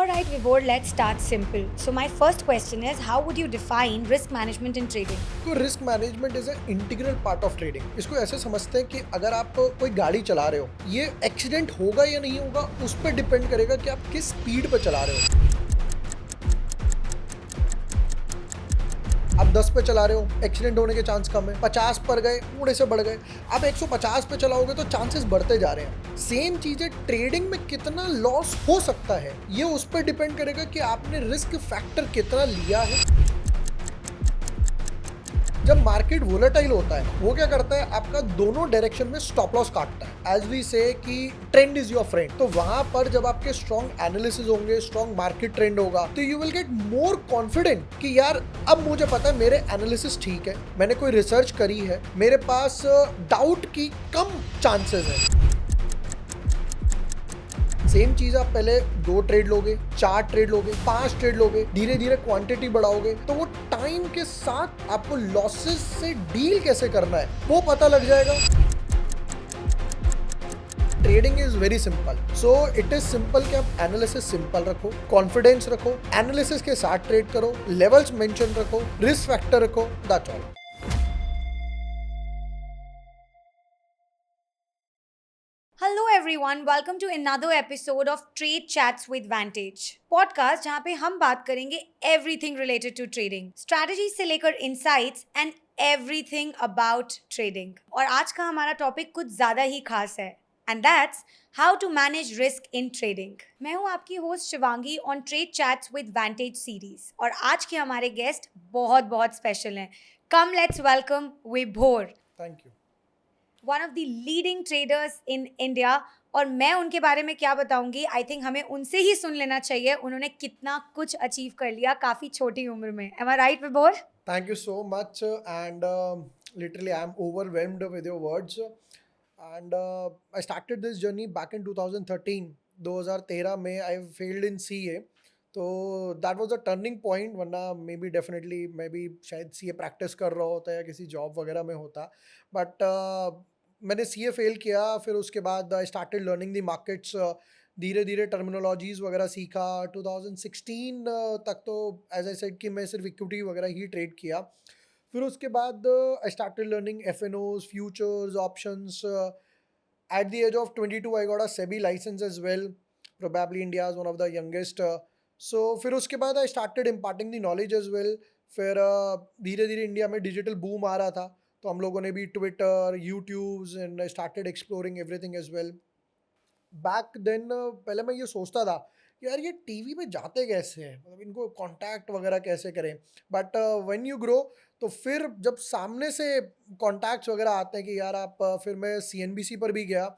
Alright, Vibhor, let's start simple. So, my first question is how would you define risk management in trading? तो risk management is a integral part of trading. इसको ऐसे समझते हैं कि अगर आप कोई गाड़ी चला रहे हो, ये एक्सीडेंट होगा या नहीं होगा उस पर डिपेंड करेगा कि आप किस स्पीड पर चला रहे हो। आप 10 पे चला रहे हो, एक्सीडेंट होने के चांस कम है। 50 पर गए, थोड़े से बढ़ गए। आप 150 पे चलाओगे तो चांसेस बढ़ते जा रहे हैं। सेम चीज़ है, ट्रेडिंग में कितना लॉस हो सकता है ये उस पर डिपेंड करेगा कि आपने रिस्क फैक्टर कितना लिया है। जब मार्केट वोलेटाइल होता है, वो क्या करता है, आपका दोनों डायरेक्शन में स्टॉप लॉस काटता है। एज वी से कि ट्रेंड इज योर फ्रेंड। तो वहां पर जब आपके स्ट्रॉन्ग एनालिसिस होंगे, स्ट्रॉन्ग मार्केट ट्रेंड होगा, तो you will get more confident कि यार अब मुझे पता है मेरे एनालिसिस ठीक है, मैंने कोई रिसर्च करी है, मेरे पास डाउट की कम चांसेस है। सेम चीज आप पहले 2 ट्रेड लोगे, 4 ट्रेड लोगे, 5 ट्रेड लोगे, धीरे धीरे क्वांटिटी बढ़ाओगे, तो वो टाइम के साथ आपको लॉसेस से डील कैसे करना है वो पता लग जाएगा। Trading is very simple, so it is simple कि आप एनालिसिस सिंपल रखो, कॉन्फिडेंस रखो, एनालिसिस के साथ ट्रेड करो, लेवल्स मेंशन रखो, रिस्क फैक्टर रखो, that's all. Hello everyone, welcome to another episode of Trade Chats with Vantage. Podcast जहाँ पे हम बात करेंगे everything related to trading, strategy से लेकर insights and everything about trading. और आज का हमारा टॉपिक कुछ ज़्यादा ही खास है and that's how to manage risk in trading. मैं हूँ आपकी host Shivangi on Trade Chats with Vantage series और आज के हमारे गेस्ट बहुत बहुत स्पेशल हैं. Come let's welcome Vibhor. Thank you. One of the leading traders in India. और मैं उनके बारे में क्या बताऊंगी, आई थिंक हमें उनसे ही सुन लेना चाहिए उन्होंने कितना कुछ अचीव कर लिया काफ़ी छोटी उम्र में. एम आई राइट विभोर? Thank you so much, and literally, I'm overwhelmed with your words. And I started this journey back in 2013. 2013 में I failed in CA. तो that was a turning point, वरना मे बी डेफिनेटली मैं भी शायद CA practice कर रहा होता या किसी जॉब वगैरह में होता, बट मैंने CA फेल किया। फिर उसके बाद I started learning the markets, धीरे धीरे टर्मिनोलॉजीज वगैरह सीखा। 2016 तक तो एज आई सेड कि मैं सिर्फ इक्विटी वगैरह ही ट्रेड किया। फिर उसके बाद I started learning FNOs, futures, options. At the age of 22, I got a SEBI license as well. Probably India is one of the youngest. So फिर उसके बाद I started imparting the knowledge as well. फिर धीरे धीरे India में digital boom आ रहा था, तो हम लोगों ने भी Twitter, YouTubes, and I started exploring everything as well. Back then पहले मैं ये सोचता था कि यार ये टीवी पे जाते कैसे हैं, मतलब इनको कांटेक्ट वगैरह कैसे करें। बट व्हेन यू ग्रो, तो फिर जब सामने से कॉन्टैक्ट्स वगैरह आते हैं कि यार आप फिर मैं CNBC पर भी गया।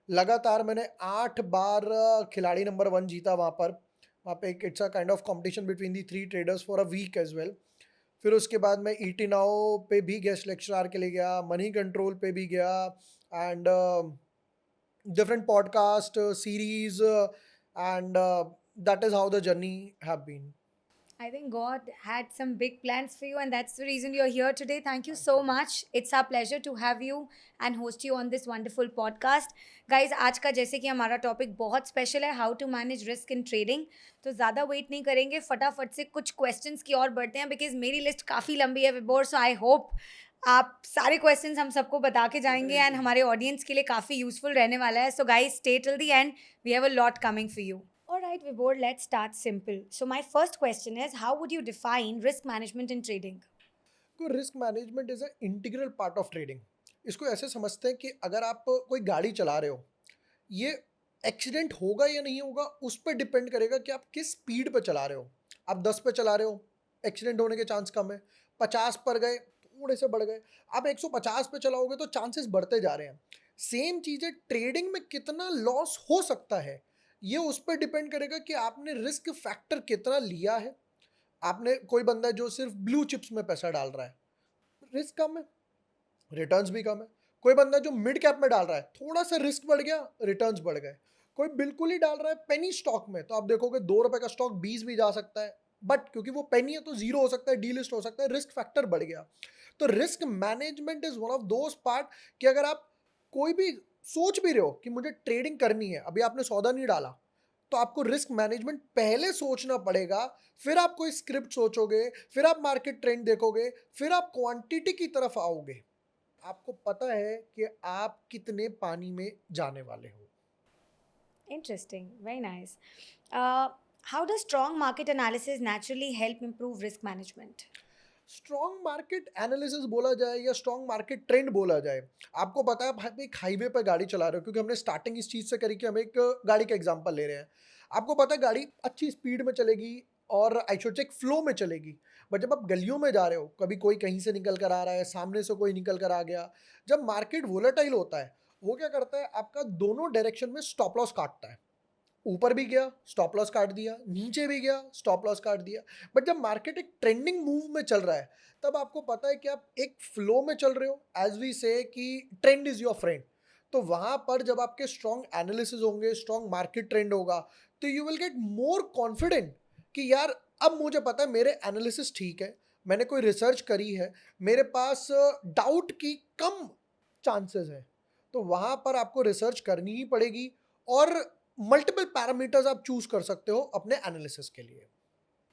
लगातार मैंने 8 बार खिलाड़ी नंबर 1 जीता वहाँ पर। वहाँ पे एक it's a kind of competition between the 3 traders for a week as well. फिर उसके बाद मैं ET नाउ पे भी गेस्ट लेक्चरर के लिए गया, मनी कंट्रोल पे भी गया, and different podcast series, and that is how the journey have been. I think God had some big plans for you, and that's the reason you're here today. Thank you Thank so you. much. It's our pleasure to have you and host you on this wonderful podcast. Guys, आज का जैसे कि हमारा topic बहुत special है, how to manage risk in trading, तो ज़्यादा wait नहीं करेंगे, फटाफट से कुछ क्वेश्चंस की ओर बढ़ते हैं बिकॉज मेरी लिस्ट काफ़ी लंबी है विबोर. सो आई होप आप सारे क्वेश्चंस हम सबको बता के जाएंगे एंड हमारे ऑडियंस के लिए काफ़ी यूजफुल रहने वाला है. So guys stay till the end, we have a lot coming for you. Alright, Vibhor, let's start simple. So, my first question is how would you define risk management in trading? तो risk management is a integral part of trading. इसको ऐसे समझते हैं कि अगर आप कोई गाड़ी चला रहे हो, ये एक्सीडेंट होगा या नहीं होगा उस पर डिपेंड करेगा कि आप किस स्पीड पे चला रहे हो। आप 10 पे चला रहे हो, एक्सीडेंट होने के चांस कम है। 50 पर गए, थोड़े से बढ़ गए। आप 150 पे चलाओगे तो चांसेस बढ़ते जा रहे हैं। सेम चीज़ है, ट्रेडिंग में कितना लॉस हो सकता है ये उस पर डिपेंड करेगा कि आपने रिस्क फैक्टर कितना लिया है। आपने कोई बंदा है जो सिर्फ ब्लू चिप्स में पैसा डाल रहा है, रिस्क कम है, रिटर्न्स भी कम है। कोई बंदा जो मिड कैप में डाल रहा है, थोड़ा सा रिस्क बढ़ गया, रिटर्न्स बढ़ गए। कोई बिल्कुल ही डाल रहा है पेनी स्टॉक में, तो आप देखोगे 2 रुपए का स्टॉक 20 भी जा सकता है, बट क्योंकि वो पेनी है तो जीरो हो सकता है, डीलिस्ट हो सकता है, रिस्क फैक्टर बढ़ गया। तो risk management is one of those part कि अगर आप कोई भी सोच भी रहे हो कि मुझे ट्रेडिंग करनी है, अभी आपने सौदा नहीं डाला, तो आपको रिस्क मैनेजमेंट पहले सोचना पड़ेगा, फिर आप कोई स्क्रिप्ट सोचोगे, फिर आप मार्केट ट्रेंड देखोगे, फिर आप क्वांटिटी की तरफ आओगे। आपको पता है कि आप कितने पानी में जाने वाले हो। Interesting. Very nice. How does strong market analysis naturally help improve risk management? Strong market analysis बोला जाए या स्ट्रॉन्ग मार्केट ट्रेंड बोला जाए, आपको पता है आप एक हाईवे पर गाड़ी चला रहे हो, क्योंकि हमने स्टार्टिंग इस चीज़ से करी कि हम एक गाड़ी का एग्जांपल ले रहे हैं। आपको पता है गाड़ी अच्छी स्पीड में चलेगी और आई शुड से एक फ्लो में चलेगी, बट जब आप गलियों में जा रहे हो, कभी कोई कहीं से निकल कर आ रहा है, सामने से कोई निकल कर आ गया। जब मार्केट वोलेटाइल होता है, वो क्या करता है, आपका दोनों डायरेक्शन में स्टॉप लॉस काटता है। ऊपर भी गया, स्टॉप लॉस काट दिया, नीचे भी गया, स्टॉप लॉस काट दिया। बट जब मार्केट एक ट्रेंडिंग मूव में चल रहा है, तब आपको पता है कि आप एक फ्लो में चल रहे हो, एज वी से कि ट्रेंड इज योर फ्रेंड। तो वहां पर जब आपके स्ट्रॉन्ग एनालिसिस होंगे, स्ट्रॉन्ग मार्केट ट्रेंड होगा, तो you will get more confident कि यार अब मुझे पता है मेरे एनालिसिस ठीक है, मैंने कोई रिसर्च करी है, मेरे पास डाउट की कम चांसेस है। तो वहां पर आपको रिसर्च करनी ही पड़ेगी, और मल्टीपल पैरामीटर्स आप चूज कर सकते हो अपने एनालिसिस के लिए।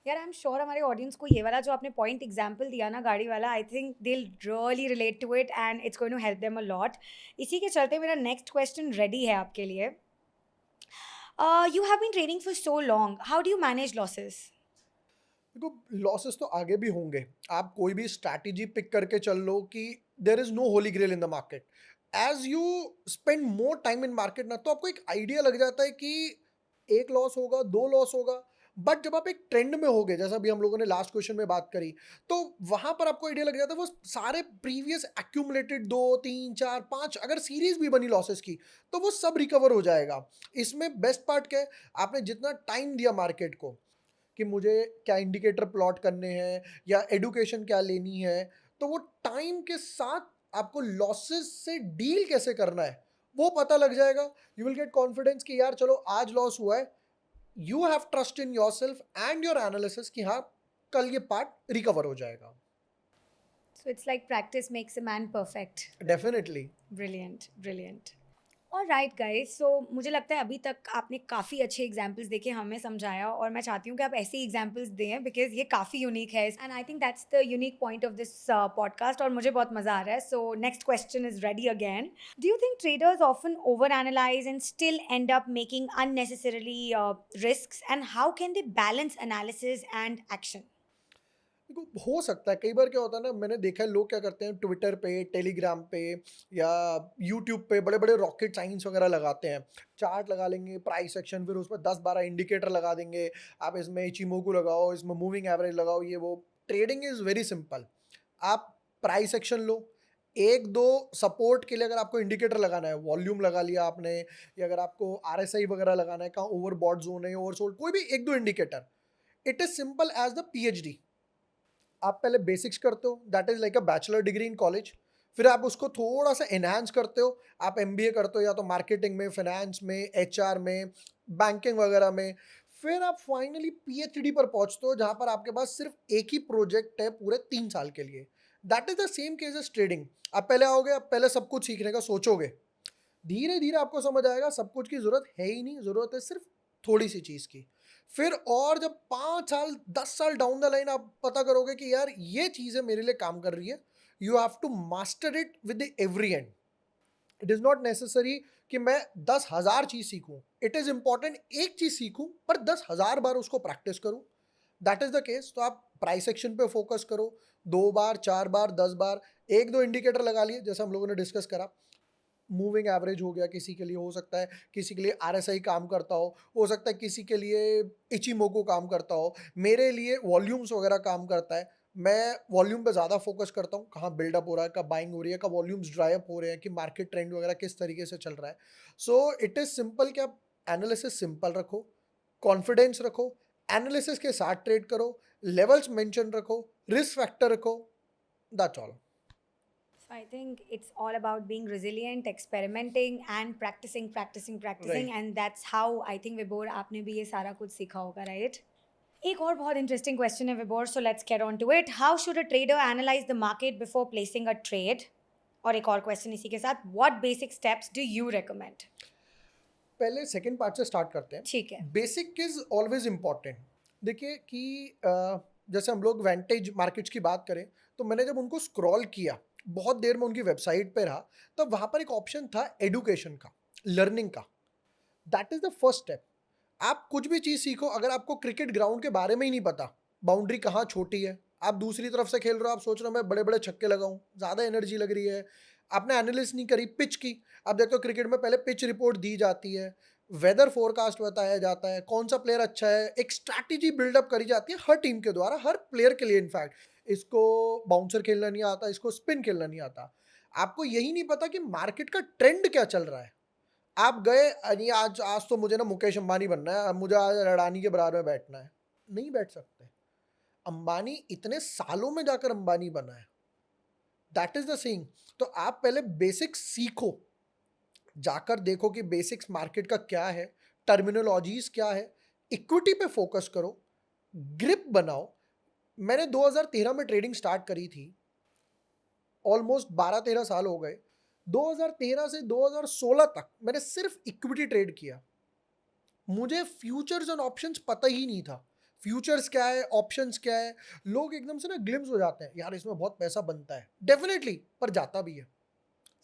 यार आई एम श्योर हमारे ऑडियंस को ये वाला जो आपने पॉइंट एग्जाम्पल दिया ना गाड़ी वाला, I think they really relate to it and it's going to help them a lot. इसी के चलते मेरा नेक्स्ट क्वेश्चन रेडी है आपके लिए. You have been training for so long. How do you manage losses? देखो, लॉसेस तो आगे भी होंगे। आप कोई भी स्ट्रैटेजी पिक करके चल लो कि there is no holy grail in the market. As you spend more time in market ना, तो आपको एक आइडिया लग जाता है कि एक लॉस होगा, दो लॉस होगा। बट जब आप एक ट्रेंड में होगे, जैसा अभी हम लोगों ने लास्ट क्वेश्चन में बात करी, तो वहां पर आपको आइडिया लग जाता है वो सारे प्रीवियस एक्यूमुलेटेड 2 3 4 5 अगर सीरीज भी बनी लॉसेस की, तो वो सब रिकवर हो जाएगा। इसमें बेस्ट पार्ट क्या है, आपने जितना टाइम दिया मार्केट को कि मुझे क्या इंडिकेटर प्लॉट करने हैं या एडुकेशन क्या लेनी है, तो वो टाइम के साथ आपको लॉसेस से डील कैसे करना है वो पता लग जाएगा। यू विल गेट कॉन्फिडेंस कि यार चलो आज लॉस हुआ है, you have trust in your self and your analysis कि हाँ कल ये पार्ट रिकवर हो जाएगा। So it's like practice makes a man perfect. Definitely. Brilliant, brilliant. और राइट गाइस, सो मुझे लगता है अभी तक आपने काफ़ी अच्छे एग्जाम्पल्स देके हमें समझाया, और मैं चाहती हूँ कि आप ऐसे ही एग्जाम्पल्स दें बिकॉज ये काफ़ी यूनिक है and I think that's the unique point of this podcast, और मुझे बहुत मज़ा आ रहा है. So next question is ready again. Do you think traders often over analyse and still and up making unnecessarily risks, and how can they balance analysis and action? देखो, हो सकता है कई बार क्या होता है ना, मैंने देखा है लोग क्या करते हैं ट्विटर पे, टेलीग्राम पे या यूट्यूब पे बड़े बड़े रॉकेट साइंस वगैरह लगाते हैं। चार्ट लगा लेंगे, प्राइस सेक्शन, फिर उस पर 10 12 इंडिकेटर लगा देंगे। आप इसमें इचिमोकू लगाओ, इसमें मूविंग एवरेज लगाओ, ये वो। Trading is very simple. आप प्राइस सेक्शन लो, एक दो सपोर्ट के लिए अगर आपको इंडिकेटर लगाना है, वॉल्यूम लगा लिया आपने, या अगर आपको आरएसआई वगैरह लगाना है, कहाँ ओवरबॉट जोन है, ओवरसोल्ड, कोई भी एक दो indicator. It is simple as the PhD. आप पहले बेसिक्स करते हो, that is like a bachelor degree in college. फिर आप उसको थोड़ा सा एनहांस करते हो, आप एमबीए करते हो या तो मार्केटिंग में, फाइनेंस में, एचआर में, बैंकिंग वगैरह में। फिर आप फाइनली पीएचडी पर पहुंचते हो, जहां पर आपके पास सिर्फ एक ही प्रोजेक्ट है पूरे 3 साल के लिए। That is the same case as trading. आप पहले आओगे, आप पहले सब कुछ सीखने का सोचोगे, धीरे धीरे आपको समझ आएगा सब कुछ की जरूरत है ही नहीं, जरूरत है सिर्फ थोड़ी सी चीज की। फिर और जब 5 साल 10 साल डाउन द लाइन आप पता करोगे कि यार ये चीजें मेरे लिए काम कर रही है, you have to master it with every end. It is not necessary कि मैं 10,000 चीज सीखूं, इट इज इंपॉर्टेंट एक चीज सीखूं पर 10,000 बार उसको प्रैक्टिस करूं। That is the case. तो आप प्राइस सेक्शन पे फोकस करो, 2 बार 4 बार 10 बार, एक दो इंडिकेटर लगा लिए जैसे हम लोगों ने डिस्कस करा। मूविंग एवरेज हो गया किसी के लिए, हो सकता है किसी के लिए आरएसआई काम करता हो सकता है किसी के लिए इचिमोको काम करता हो, मेरे लिए वॉल्यूम्स वगैरह काम करता है। मैं वॉल्यूम पे ज़्यादा फोकस करता हूँ, कहाँ बिल्डअप हो रहा है, कब बाइंग हो रही है, कब वॉल्यूम्स ड्राई अप हो रहे हैं, कि मार्केट ट्रेंड वगैरह किस तरीके से चल रहा है। सो इट इज़ सिंपल कि आप एनालिसिस सिंपल रखो, कॉन्फिडेंस रखो, एनालिसिस के साथ ट्रेड करो, लेवल्स मेंशन रखो, रिस्क फैक्टर रखो, that's all. So I think it's all about being resilient, experimenting and practicing, right. and that's how I think Vibhor आपने भी ये सारा कुछ सीखा होगा, right? एक और बहुत इंटरेस्टिंग क्वेश्चन है Vibhor, so let's get on to it. How should a trader analyse the market before placing a trade? और एक और क्वेश्चन इसी के साथ, what basic steps do you recommend? पहले सेकंड पार्ट से स्टार्ट करते हैं. ठीक है. Basic is always important. देखिए कि जैसे हम लोग वेंटेज मार्केट्स की बात करें, तो मैंने जब उनको स्क्रॉल किया, बहुत देर में उनकी वेबसाइट पे रहा, तब वहाँ पर एक ऑप्शन था एडुकेशन का, लर्निंग का. That is the first step. आप कुछ भी चीज़ सीखो, अगर आपको क्रिकेट ग्राउंड के बारे में ही नहीं पता, बाउंड्री कहाँ छोटी है, आप दूसरी तरफ से खेल रहे हो, आप सोच रहे हो मैं बड़े बड़े छक्के लगाऊं, ज़्यादा एनर्जी लग रही है, आपने एनालिसिस नहीं करी पिच की. आप देखते हो क्रिकेट में पहले पिच रिपोर्ट दी जाती है, वेदर फोरकास्ट बताया जाता है, कौन सा प्लेयर अच्छा है, एक स्ट्रैटेजी बिल्डअप करी जाती है हर टीम के द्वारा, हर प्लेयर के लिए. इनफैक्ट इसको बाउंसर खेलना नहीं आता, इसको स्पिन खेलना नहीं आता. आपको यही नहीं पता कि मार्केट का ट्रेंड क्या चल रहा है. आप गए, नहीं आज आज तो मुझे ना मुकेश अंबानी बनना है, अब मुझे आज अडानी के बराबर में बैठना है. नहीं बैठ सकते. अंबानी इतने सालों में जाकर अंबानी बना है. That is the thing. तो आप पहले बेसिक्स सीखो, जाकर देखो कि बेसिक्स मार्केट का क्या है, टर्मिनोलॉजीज क्या है, इक्विटी पे फोकस करो, ग्रिप बनाओ. मैंने 2013 में ट्रेडिंग स्टार्ट करी थी, ऑलमोस्ट 12-13 साल हो गए. 2013 से 2016 तक मैंने सिर्फ इक्विटी ट्रेड किया. मुझे फ्यूचर्स एंड ऑप्शंस पता ही नहीं था. फ्यूचर्स क्या है, ऑप्शंस क्या है. लोग एकदम से ना ग्लिम्स हो जाते हैं, यार इसमें बहुत पैसा बनता है, डेफिनेटली, पर जाता भी है.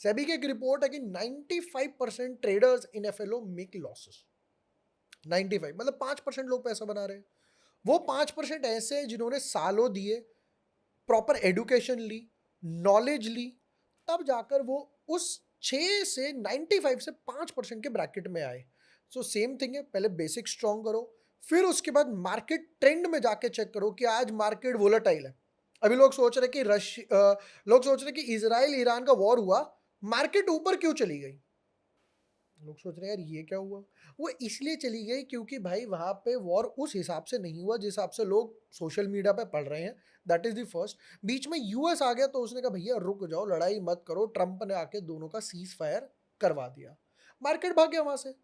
सेबी की एक रिपोर्ट है कि 95% ट्रेडर्स इन एफएलओ मेक लॉसेस. 95 मतलब 5% लोग पैसा बना रहे हैं. वो 5% ऐसे हैं जिन्होंने सालों दिए, प्रॉपर एडुकेशन ली, नॉलेज ली, तब जाकर वो उस 6 से 95 से 5% के ब्रैकेट में आए. सो सेम थिंग है, पहले बेसिक स्ट्रॉन्ग करो, फिर उसके बाद मार्केट ट्रेंड में जाके चेक करो कि आज मार्केट वोलेटाइल है. अभी लोग सोच रहे कि लोग सोच रहे कि इजराइल ईरान का वॉर हुआ, मार्केट ऊपर क्यों चली गई. लोग सोच रहे हैं यार ये क्या हुआ. वो इसलिए चली गई क्योंकि भाई वहाँ पे वॉर उस हिसाब से नहीं हुआ जिस हिसाब से लोग सोशल मीडिया पे पढ़ रहे हैं. That is the first. बीच में यूएस आ गया तो उसने कहा भैया रुक जाओ, लड़ाई मत करो. ट्रंप ने आके दोनों का सीज फायर करवा दिया, मार्केट भाग गया वहाँ से.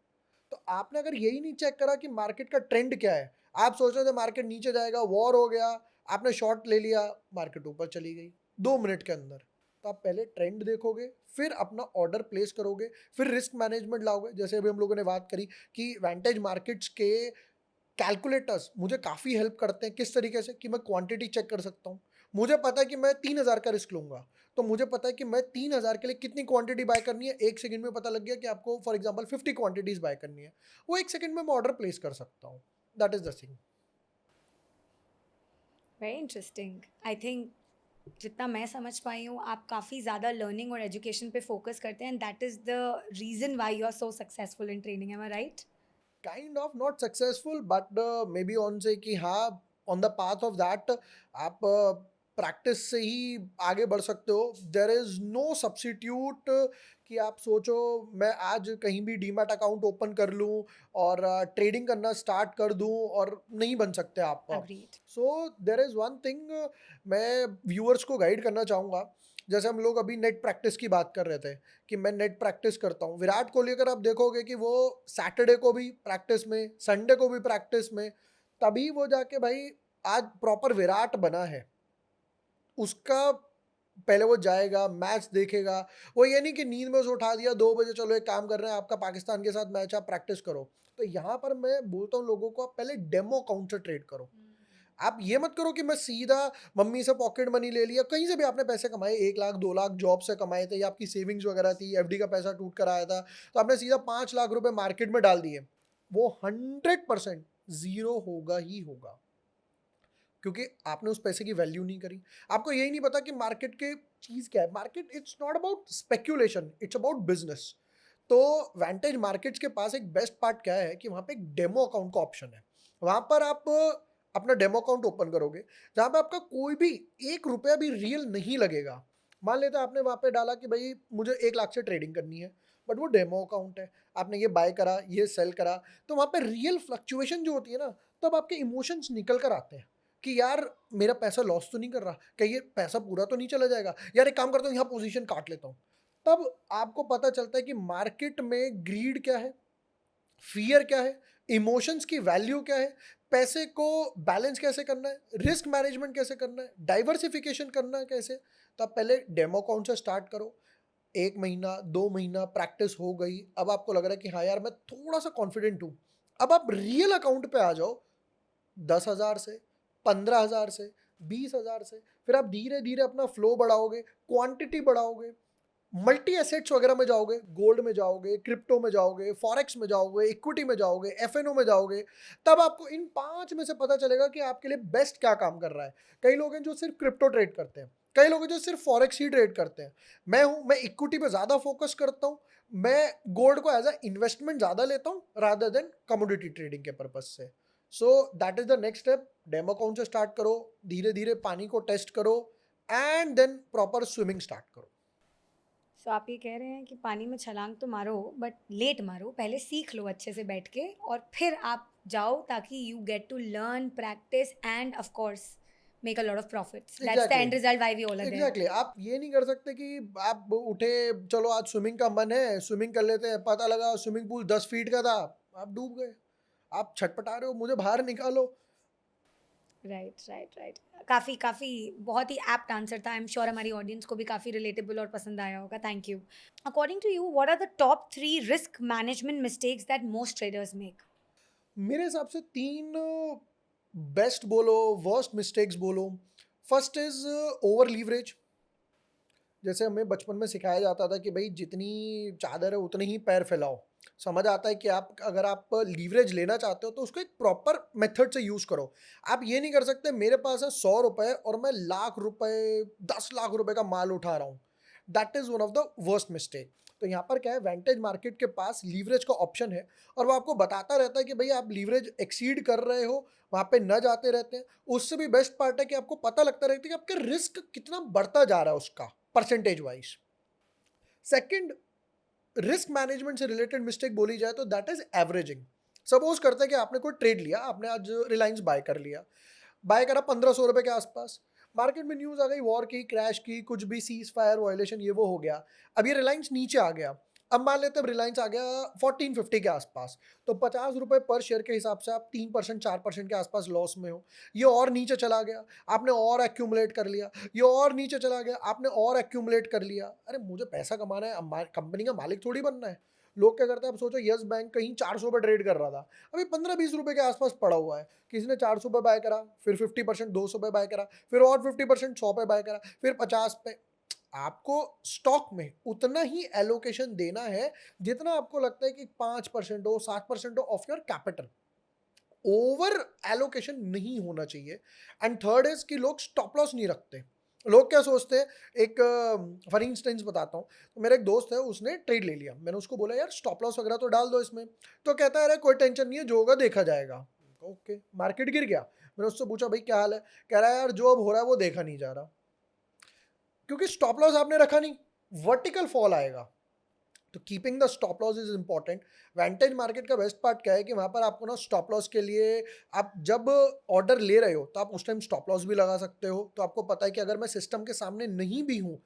तो आपने अगर यही नहीं चेक करा कि मार्केट का ट्रेंड क्या है, आप सोच रहे थे मार्केट नीचे जाएगा, वॉर हो गया, आपने शॉर्ट ले लिया, मार्केट ऊपर चली गई 2 मिनट के अंदर. तो आप पहले ट्रेंड देखोगे, फिर अपना ऑर्डर प्लेस करोगे, फिर रिस्क मैनेजमेंट लाओगे. जैसे अभी हम लोगों ने बात करी कि वेंटेज मार्केट्स के कैलकुलेटर्स मुझे काफ़ी हेल्प करते हैं. किस तरीके से कि मैं क्वांटिटी चेक कर सकता हूँ. मुझे पता है कि मैं 3,000 का रिस्क लूंगा, तो मुझे पता है कि मैं 3,000 के लिए कितनी क्वांटिटी बाय करनी है. एक सेकंड में पता लग गया कि आपको फॉर एग्जांपल 50 क्वांटिटीज बाय करनी है, वो एक सेकंड में मैं ऑर्डर प्लेस कर सकता हूँ. That is the thing. Very interesting. I think जितना मैं समझ पाई हूँ, आप काफ़ी ज़्यादा लर्निंग और एजुकेशन पे फोकस करते हैं, and that is the reason why you are so successful in training. Am I right? Kind of not successful but may be on say कि हाँ, on the path of that आप practice से ही आगे बढ़ सकते हो. देर इज नो सब्सिट्यूट कि आप सोचो मैं आज कहीं भी डीमैट अकाउंट ओपन कर लूँ और ट्रेडिंग करना स्टार्ट कर दूँ, और नहीं बन सकते आप. Agreed. So there is one thing मैं व्यूअर्स को गाइड करना चाहूँगा. जैसे हम लोग अभी नेट प्रैक्टिस की बात कर रहे थे कि मैं नेट प्रैक्टिस करता हूँ. विराट कोहली अगर आप देखोगे कि वो सैटरडे को भी प्रैक्टिस में, संडे को भी प्रैक्टिस में, तभी वो जाके भाई आज प्रॉपर विराट बना है. उसका पहले वो जाएगा, मैच देखेगा. वो ये नहीं कि नींद में उसे उठा दिया 2 बजे, चलो एक काम कर रहे हैं आपका पाकिस्तान के साथ मैच, आप प्रैक्टिस करो. तो यहाँ पर मैं बोलता हूँ लोगों को, आप पहले डेमो अकाउंट से ट्रेड करो. आप ये मत करो कि मैं सीधा मम्मी से पॉकेट मनी ले लिया, कहीं से भी आपने पैसे कमाए, 1 लाख 2 लाख जॉब से कमाए थे, या आपकी सेविंग्स वगैरह थी, एफडी का पैसा टूट कर आया था, तो आपने सीधा 5 लाख रुपए मार्केट में डाल दिए. वो 100% जीरो होगा ही होगा, क्योंकि आपने उस पैसे की वैल्यू नहीं करी. आपको यही नहीं पता कि मार्केट के चीज़ क्या है. Market it's not about speculation, it's about business. तो वेंटेज मार्केट्स के पास एक बेस्ट पार्ट क्या है कि वहाँ पे एक डेमो अकाउंट का ऑप्शन है. वहाँ पर आप अपना डेमो अकाउंट ओपन करोगे, जहाँ पे आपका कोई भी 1 रुपया भी रियल नहीं लगेगा. मान लेते हैं आपने वहाँ पे डाला कि भाई मुझे 1 लाख से ट्रेडिंग करनी है, बट वो डेमो अकाउंट है, आपने ये बाय करा, ये सेल करा, तो वहाँ पे रियल फ्लक्चुएशन जो होती है ना, तब आपके इमोशंस निकल कर आते हैं कि यार मेरा पैसा लॉस तो नहीं कर रहा, कहीं ये पैसा पूरा तो नहीं चला जाएगा, यार एक काम करता हूँ यहाँ पोजीशन काट लेता हूँ. तब आपको पता चलता है कि मार्केट में ग्रीड क्या है, फियर क्या है, इमोशंस की वैल्यू क्या है, पैसे को बैलेंस कैसे करना है, रिस्क मैनेजमेंट कैसे करना है, डाइवर्सिफिकेशन करना है कैसे. तो आप पहले डेमो अकाउंट से स्टार्ट करो. 1 महीना 2 महीना प्रैक्टिस हो गई, अब आपको लग रहा है कि हाँ यार मैं थोड़ा सा कॉन्फिडेंट हूँ, अब आप रियल अकाउंट पे आ जाओ। 10,000 से, 15,000 से, 20,000 से, फिर आप धीरे धीरे अपना फ्लो बढ़ाओगे, क्वांटिटी बढ़ाओगे, मल्टी एसेट्स वगैरह में जाओगे, गोल्ड में जाओगे, क्रिप्टो में जाओगे, फॉरेक्स में जाओगे, इक्विटी में जाओगे, एफएनओ में जाओगे, तब आपको इन 5 में से पता चलेगा कि आपके लिए बेस्ट क्या काम कर रहा है। कई लोग हैं जो सिर्फ क्रिप्टो ट्रेड करते हैं, कई लोग हैं जो सिर्फ फॉरेक्स ही ट्रेड करते हैं। मैं इक्विटी पे ज़्यादा फोकस करता हूँ, मैं गोल्ड को एज अ इन्वेस्टमेंट ज़्यादा लेता हूँ रादर देन कमोडिटी ट्रेडिंग के पर्पज से। So that is the next step. Demo account से स्टार्ट करो, धीरे धीरे पानी को टेस्ट करो, and then proper swimming start करो। सो आप ये कह रहे हैं कि पानी में छलांग तो मारो बट लेट मारो, पहले सीख लो अच्छे से बैठ के और फिर आप जाओ, ताकि you get to learn, practice and of course make a lot of profits. That's the exactly, and result why we all are there. Exactly. आप ये नहीं कर सकते कि आप उठे, चलो आज स्विमिंग का मन है, स्विमिंग कर लेते हैं, पता लगा स्विमिंग पूल 10 फीट का था, आप डूब गए, आप छटपटा रहे हो मुझे बाहर निकालो। Right right right. काफ़ी काफ़ी बहुत ही एप्ट आंसर था। आई एम श्योर हमारी ऑडियंस को भी काफ़ी रिलेटेबल और पसंद आया होगा। Thank you. According to you, what are the top 3 risk management mistakes that most traders make? मेरे हिसाब से 3 बेस्ट बोलो, वर्स्ट मिस्टेक्स बोलो। First is over leverage. जैसे हमें बचपन में सिखाया जाता था कि भाई जितनी चादर है उतने ही पैर फैलाओ। समझ आता है कि आप अगर आप लीवरेज लेना चाहते हो तो उसको एक प्रॉपर मेथड से यूज़ करो। आप ये नहीं कर सकते मेरे पास है 100 रुपये और मैं लाख रुपए, 10 लाख रुपए का माल उठा रहा हूँ। That is one of the worst mistake. तो यहाँ पर क्या है, वेंटेज मार्केट के पास लीवरेज का ऑप्शन है और वो आपको बताता रहता है कि भाई आप लीवरेज एक्सीड कर रहे हो, वहाँ पे न जाते रहते हैं। उससे भी बेस्ट पार्ट है कि आपको पता लगता रहता है कि आपका रिस्क कितना बढ़ता जा रहा है उसका percentage wise. Second, risk management से रिलेटेड मिस्टेक बोली जाए तो दैट इज एवरेजिंग। सपोज करते हैं कि आपने कोई ट्रेड लिया, आपने आज रिलायंस बाय कर लिया, बाय करा 1500 रुपए के आसपास। मार्केट में न्यूज आ गई वॉर की, क्रैश की, कुछ भी, सीज फायर वायलेशन, ये वो हो गया। अब ये रिलायंस नीचे आ गया। अब मान लेते हैं रिलायंस आ गया 1450 के आसपास, तो 50 रुपए पर शेयर के हिसाब से आप 3% 4% के आसपास लॉस में हो। ये और नीचे चला गया, आपने और एक्यूमुलेट कर लिया। ये और नीचे चला गया, आपने और एक्यूमुलेट कर लिया। अरे मुझे पैसा कमाना है, अब कंपनी का मालिक थोड़ी बनना है। लोग क्या करते हैं, अब सोचो यस बैंक कहीं 400 पे ट्रेड कर रहा था, अभी 15-20 रुपए के आसपास पड़ा हुआ है। किसी ने 400 पे बाय करा, फिर 50% 200 पे बाय करा, फिर और 50% 100 पे बाय करा, फिर 50 पे। आपको स्टॉक में उतना ही एलोकेशन देना है जितना आपको लगता है कि 5% हो, 7% हो of your capital. Over allocation नहीं होना चाहिए। एंड थर्ड इज कि लोग स्टॉप लॉस नहीं रखते। लोग क्या सोचते हैं, एक फॉर इंस्टेंस बताता हूँ, तो मेरा एक दोस्त है, उसने ट्रेड ले लिया। मैंने उसको बोला यार स्टॉप लॉस वगैरह तो डाल दो इसमें। तो कहता है अरे कोई टेंशन नहीं है, जो होगा देखा जाएगा। ओके, मार्केट गिर गया, मैंने उससे पूछा भाई क्या हाल है, कह रहा है यार जो अब हो रहा है वो देखा नहीं जा रहा। क्योंकि स्टॉप लॉस आपने रखा नहीं, वर्टिकल फॉल आएगा। तो keeping the stop loss is important. Vantage market का बेस्ट पार्ट क्या है कि वहाँ पर आपको ना स्टॉप लॉस के लिए, आप जब ऑर्डर ले रहे हो तो आप उस टाइम स्टॉप लॉस भी लगा सकते हो। तो आपको पता है कि अगर मैं सिस्टम के सामने नहीं भी हूँ,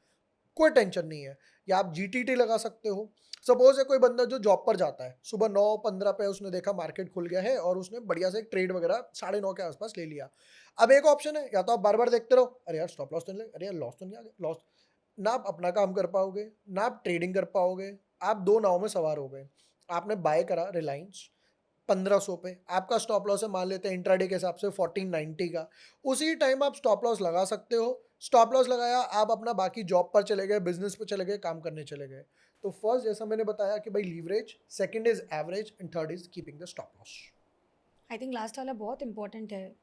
कोई टेंशन नहीं है। या आप जीटीटी लगा सकते हो। सपोज है कोई बंदा जो जॉब पर जाता है, सुबह 9:15 पे उसने देखा मार्केट खुल गया है और उसने बढ़िया से एक ट्रेड वगैरह 9:30 के आसपास ले लिया। अब एक ऑप्शन है, या तो आप बार बार देखते रहो, अरे यार स्टॉप लॉस तो नहीं लगा, अरे यार लॉस तो नहीं आ गया, लॉस। ना आप अपना काम कर पाओगे, ना आप ट्रेडिंग कर पाओगे। आप दो नाव में सवार हो गए। आपने बाय करा रिलायंस 1500 पे, आपका स्टॉप लॉस है मान लेते हैं इंट्राडे के हिसाब से 1490 का। उसी टाइम आप स्टॉप लॉस लगा सकते हो। स्टॉप लॉस लगाया, आप अपना बाकी जॉब पर चले गए, बिजनेस पर चले गए, काम करने चले गए। तो फर्स्ट जैसा मैंने बताया कि भाई leverage, second is average, and third is keeping the stop loss. I think last वाला बहुत इंपॉर्टेंट है।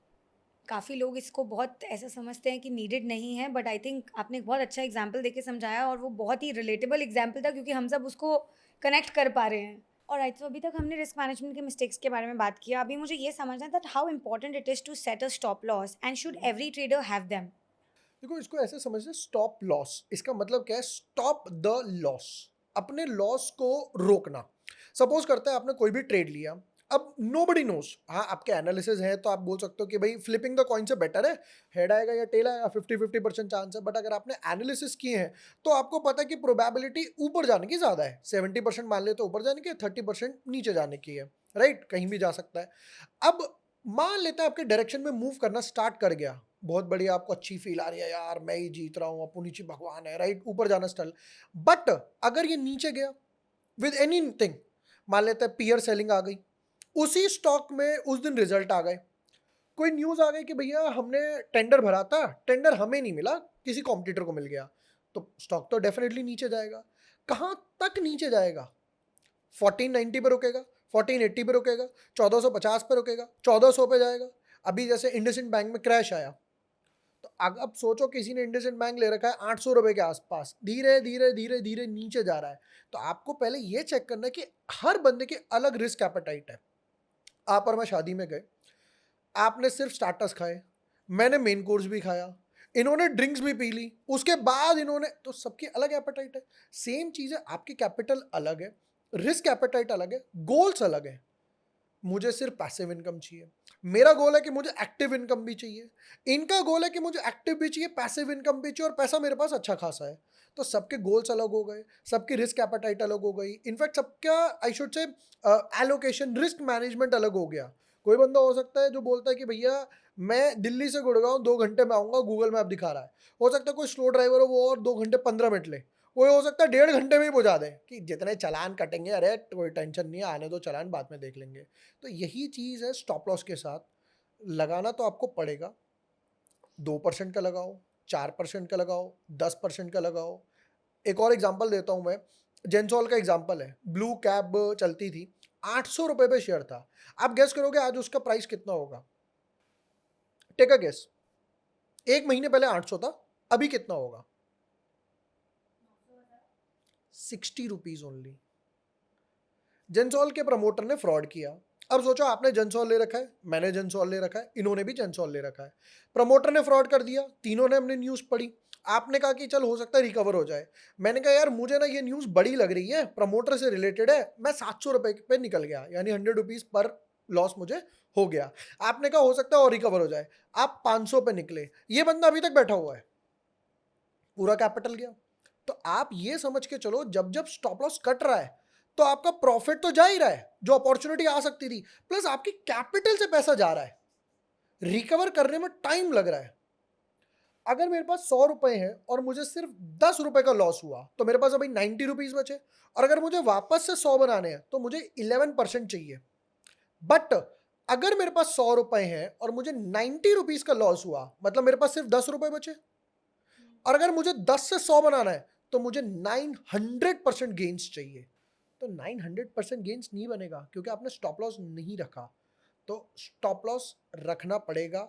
काफ़ी लोग इसको बहुत ऐसा समझते हैं कि नीडेड नहीं है, बट आई थिंक आपने एक बहुत अच्छा एग्जाम्पल देके समझाया और वो बहुत ही रिलेटेबल एग्जाम्पल था, क्योंकि हम सब उसको कनेक्ट कर पा रहे हैं। और राइट, तो अभी तक हमने रिस्क मैनेजमेंट के मिस्टेक्स के बारे में बात किया। अभी मुझे ये समझना है that how important it is to set a stop loss and should every trader have them? देखो इसको ऐसे समझते, स्टॉप लॉस इसका मतलब क्या है, स्टॉप द लॉस, अपने लॉस को रोकना। सपोज करते हैं आपने कोई भी ट्रेड लिया, अब नोबडी नोज, हाँ आपके एनालिसिस है तो आप बोल सकते हो कि भाई फ्लिपिंग द कॉइन से बेटर है, हेड आएगा या टेल आएगा, 50-50% चांस है। बट अगर आपने एनालिसिस किए हैं तो आपको पता है कि प्रोबेबिलिटी ऊपर जाने की ज़्यादा है। 70% मान ले तो ऊपर जाने की, 30% नीचे जाने की है, राइट, कहीं भी जा सकता है। अब मान लेते हैं आपके डायरेक्शन में मूव करना स्टार्ट कर गया, बहुत बढ़िया, आपको अच्छी फील आ रही है यार, मैं ही जीत रहा हूँ, अपू नीचे भगवान है, राइट, ऊपर जाना स्टाइल। बट अगर ये नीचे गया विद एनीथिंग, मान लेते हैं पीयर सेलिंग आ गई, उसी स्टॉक में उस दिन रिजल्ट आ गए, कोई न्यूज आ गई कि भैया हमने टेंडर भरा था, टेंडर हमें नहीं मिला, किसी कॉम्पिटिटर को मिल गया, तो स्टॉक तो डेफिनेटली नीचे जाएगा। कहाँ तक नीचे जाएगा? 1490 पे रुकेगा, 1480 पे रुकेगा, 1450 पे रुकेगा, 1400 पे जाएगा। अभी जैसे इंडसइंड बैंक में क्रैश आया, तो अब सोचो किसी ने इंडसइंड बैंक ले रखा है 800 रुपए के आसपास, धीरे धीरे धीरे धीरे नीचे जा रहा है। तो आपको पहले ये चेक करना है कि हर बंदे की अलग रिस्क एपेटाइट है। आप और मैं शादी में गए, आपने सिर्फ स्टार्टर्स खाए, मैंने मेन कोर्स भी खाया, इन्होंने ड्रिंक्स भी पी ली, उसके बाद इन्होंने, तो सबकी अलग एपेटाइट है। सेम चीज़ है, आपकी कैपिटल अलग है, रिस्क एपेटाइट अलग है, गोल्स अलग है। मुझे सिर्फ पैसिव इनकम चाहिए, मेरा गोल है कि मुझे एक्टिव इनकम भी चाहिए, इनका गोल है कि मुझे एक्टिव भी चाहिए, पैसिव इनकम भी चाहिए, और पैसा मेरे पास अच्छा खासा है। तो सबके गोल्स अलग हो गए, सबकी रिस्क एपेटाइट अलग हो गई, इनफैक्ट सबका I should say allocation, risk management अलग हो गया। कोई बंदा हो सकता है जो बोलता है कि भैया मैं दिल्ली से गुड़गांव 2 घंटे में आऊँगा, गूगल मैप दिखा रहा है। हो सकता है कोई स्लो ड्राइवर हो, वो और 2 घंटे 15 मिनट ले, कोई हो सकता है 1.5 घंटे में ही पहुंचा दे कि जितने चालान कटेंगे, अरे कोई टेंशन नहीं है, आने दो चालान, बाद में देख लेंगे। तो यही चीज़ है स्टॉप लॉस के साथ, लगाना तो आपको पड़ेगा। 2% का लगाओ, 4% का लगाओ, 10% का लगाओ। एक और एग्जांपल देता हूं मैं, जेंसॉल का एग्जांपल है। ब्लू कैब चलती थी, 800 रुपए पे शेयर था। आप गेस करोगे आज उसका प्राइस कितना होगा? Take a guess. 1 महीने पहले 800 था, अभी कितना होगा? 60 रुपीज ओनली। जेंसॉल के प्रमोटर ने फ्रॉड किया। अब सोचो, आपने जेंसॉल ले रखा है, मैंने जेंसॉल ले रखा है, इन्होंने भी जेंसॉल ले रखा है, प्रमोटर ने फ्रॉड कर दिया, तीनों ने हमने न्यूज़ पढ़ी। आपने कहा कि चल हो सकता है रिकवर हो जाए, मैंने कहा यार मुझे ना ये न्यूज़ बड़ी लग रही है, प्रमोटर से रिलेटेड है, मैं 700 रुपए पे निकल गया, यानी 100 रुपीज पर लॉस मुझे हो गया। आपने कहा हो सकता है और रिकवर हो जाए, आप 500 पे निकले, ये बंदा अभी तक बैठा हुआ है, पूरा कैपिटल गया। तो आप ये समझ के चलो, जब जब स्टॉप लॉस कट रहा है तो आपका प्रॉफिट तो जा ही रहा है, जो अपॉर्चुनिटी आ सकती थी, प्लस आपकी कैपिटल से पैसा जा रहा है, रिकवर करने में टाइम लग रहा है। अगर मेरे पास 100 रुपए हैं और मुझे सिर्फ 10 रुपए का लॉस हुआ, तो मेरे पास अभी 90 रुपीज बचे, और अगर मुझे वापस से 100 बनाने हैं तो मुझे 11% चाहिए। बट अगर मेरे पास 100 रुपए हैं और मुझे 90 रुपीज का लॉस हुआ, मतलब मेरे पास सिर्फ 10 रुपए बचे, और अगर मुझे 10 से 100 बनाना है तो मुझे 900% गेन्स चाहिए। तो 900% गेन्स नहीं बनेगा क्योंकि आपने स्टॉप लॉस नहीं रखा। तो स्टॉप लॉस रखना पड़ेगा,